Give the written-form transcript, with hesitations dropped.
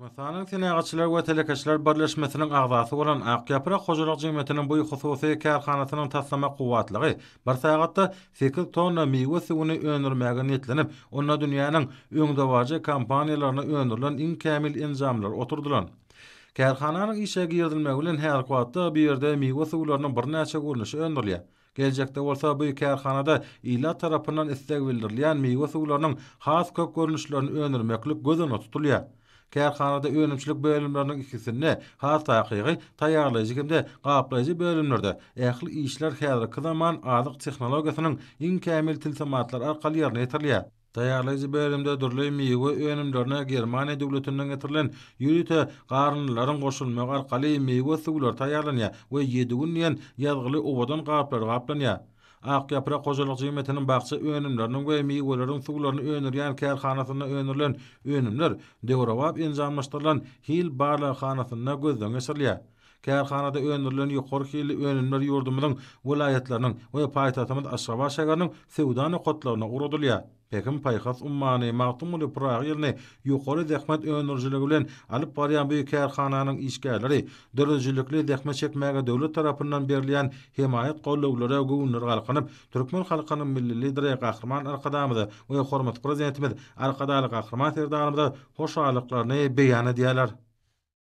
Türkmenistan'ın Senägatçylar we Telekeçiler Birleşmesiniň agzasy bolan Akyaprak Hojalyk Jemgyýetiniň bu hususy kärhanasynyň taslama kuwatlygy bir sagatda 8 tonna meýwe suwuny öndürmäge niyetlenip, onda dünýäniň öňdäwäji kompaniýalaryna öndürilen iň kämil enjamlar oturdular. Kärhananyň işe girdilmegi bilen her wagtda bir ýerde meýwe suwlarynyň birnäçe görnüşi öndürilýär. Gelecekde bolsa bu kärhanada ila tarapyndan istek bildirilýän meýwe suwlarynyň has kök görnüşlerini öndürmeklik gözüne tutulýar. Kärhanada önümçilik bölümlerinin ikisini has taýygy taýýarlaýjy kimde gaplayjy bölümlerde ähli işler häzirki zaman azyk tehnologiýasynyň iň kämil tilsimatlar arkaly ýerine ýetirilýär. Taýýarlaýjy bölümde durly meýwe önümlerine Germaniýa döwletinden getirilen ýürüte garynlaryň goşulmagy arkaly meýwe suwlar taýýarlanýar we 7 gün ýen ýazgyly owadan gaplar gaplanýar. Akyaprak Hojalyk Jemgyýetiniň bagça önümleriniň we meýweleriň suwlaryny öndürýän kärhanasyna öndürilen önümler degrawap enjamlaşdyrylan hil barlahanasyna gözden geçirilýär. Kärhanada öndürilen ýokary hilli önümler ýurdumyzyň vilayetleriniň we paýtagtymyz Aşgabat şäheriniň sewda nokatlaryna uradylýar. Pekin paýhas ummany magtumuly Prag ýerine ýokary zähmet öndürjiligi bilen alyp barýan bu kärhananyň işgärleri dörejlikli zähmet çekmäge döwlet tarapyndan berilýän himayet gollawlara göwnür galkanyp, türkmen halkynyň milli lideri Gahrman Arkadamyzy we hormat prezidentimiz Arkadaly Gahrman Serdarymyza hoşallyklaryny beýan edýärler.